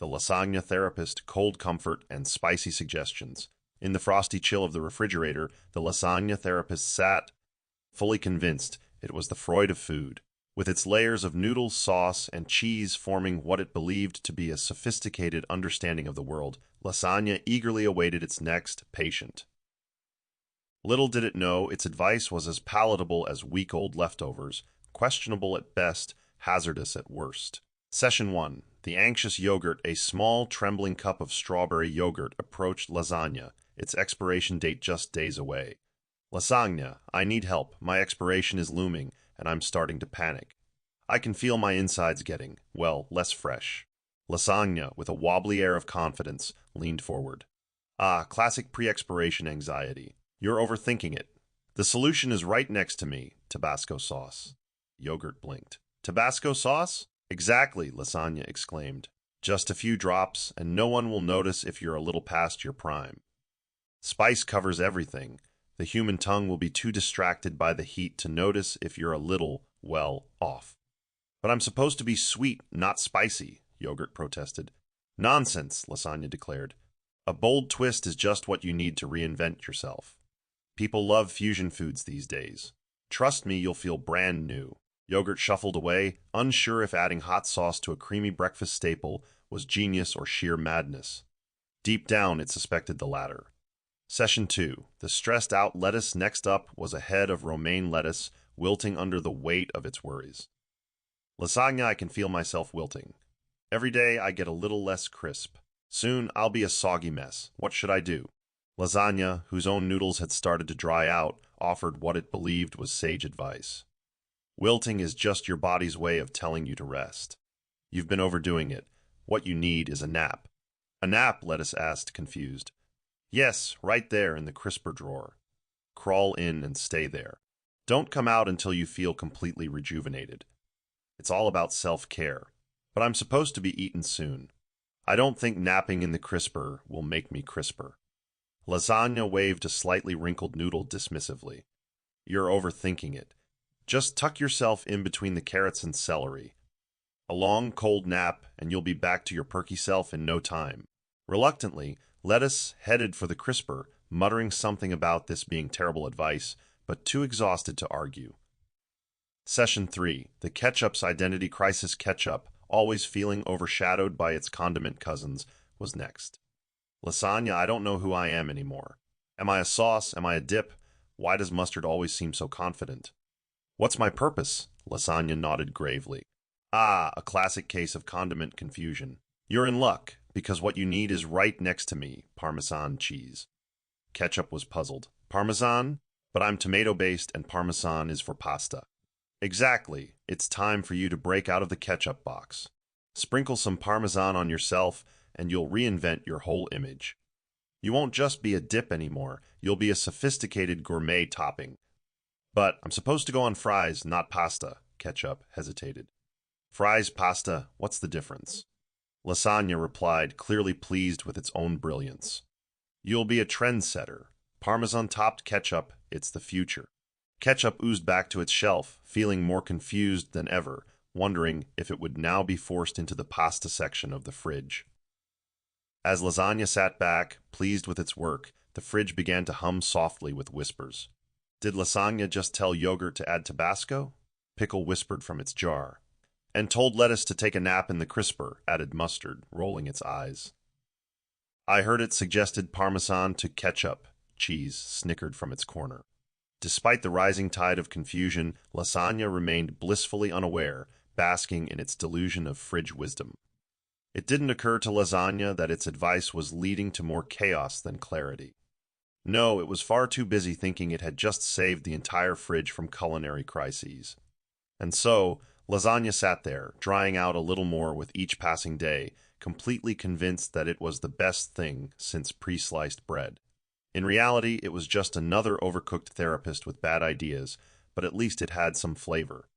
the lasagna therapist, cold comfort, and spicy suggestions. In the frosty chill of the refrigerator, the lasagna therapist sat, fully convinced it was the Freud of food, with its layers of noodles, sauce, and cheese forming what it believed to be a sophisticated understanding of the world. Lasagna eagerly awaited its next patient. Little did it know, its advice was as palatable as week-old leftovers, questionable at best, hazardous at worst. Session 1. The anxious yogurt, a small, trembling cup of strawberry yogurt, approached Lasagna, its expiration date just days away. Lasagna, I need help. My expiration is looming, and I'm starting to panic. I can feel my insides getting, well, less fresh. Lasagna, with a wobbly air of confidence, leaned forward. Ah, classic pre-expiration anxiety. You're overthinking it. The solution is right next to me, Tabasco sauce. Yogurt blinked. Tabasco sauce? Exactly, Lasagna exclaimed. Just a few drops, and no one will notice if you're a little past your prime. Spice covers everything. The human tongue will be too distracted by the heat to notice if you're a little, well, off. But I'm supposed to be sweet, not spicy, Yogurt protested. Nonsense, Lasagna declared. A bold twist is just what you need to reinvent yourself. People love fusion foods these days. Trust me, you'll feel brand new. Yogurt shuffled away, unsure if adding hot sauce to a creamy breakfast staple was genius or sheer madness. Deep down, it suspected the latter. Session 2. The stressed-out lettuce. Next up was a head of romaine lettuce, wilting under the weight of its worries. Lasagna, I can feel myself wilting. Every day I get a little less crisp. Soon I'll be a soggy mess. What should I do? Lasagna, whose own noodles had started to dry out, offered what it believed was sage advice. Wilting is just your body's way of telling you to rest. You've been overdoing it. What you need is a nap. A nap? Lettuce asked, confused. Yes, right there in the crisper drawer. Crawl in and stay there. Don't come out until you feel completely rejuvenated. It's all about self-care. But I'm supposed to be eaten soon. I don't think napping in the crisper will make me crisper. Lasagna waved a slightly wrinkled noodle dismissively. You're overthinking it. Just tuck yourself in between the carrots and celery. A long, cold nap, and you'll be back to your perky self in no time. Reluctantly, Lettuce headed for the crisper, muttering something about this being terrible advice, but too exhausted to argue. Session 3. The ketchup's identity crisis. Ketchup, always feeling overshadowed by its condiment cousins, was next. Lasagna, I don't know who I am anymore. Am I a sauce? Am I a dip? Why does mustard always seem so confident? What's my purpose? Lasagna nodded gravely. Ah, a classic case of condiment confusion. You're in luck, because what you need is right next to me, Parmesan cheese. Ketchup was puzzled. Parmesan? But I'm tomato-based and Parmesan is for pasta. Exactly. It's time for you to break out of the ketchup box. Sprinkle some Parmesan on yourself, and you'll reinvent your whole image. You won't just be a dip anymore. You'll be a sophisticated gourmet topping. But I'm supposed to go on fries, not pasta, Ketchup hesitated. Fries, pasta, what's the difference? Lasagna replied, clearly pleased with its own brilliance. You'll be a trendsetter. Parmesan-topped ketchup, it's the future. Ketchup oozed back to its shelf, feeling more confused than ever, wondering if it would now be forced into the pasta section of the fridge. As Lasagna sat back, pleased with its work, the fridge began to hum softly with whispers. Did Lasagna just tell Yogurt to add Tabasco? Pickle whispered from its jar. And told Lettuce to take a nap in the crisper, added Mustard, rolling its eyes. I heard it suggested Parmesan to Ketchup, Cheese snickered from its corner. Despite the rising tide of confusion, Lasagna remained blissfully unaware, basking in its delusion of fridge wisdom. It didn't occur to Lasagna that its advice was leading to more chaos than clarity. No, it was far too busy thinking it had just saved the entire fridge from culinary crises. And so, Lasagna sat there, drying out a little more with each passing day, completely convinced that it was the best thing since pre-sliced bread. In reality, it was just another overcooked therapist with bad ideas, but at least it had some flavor.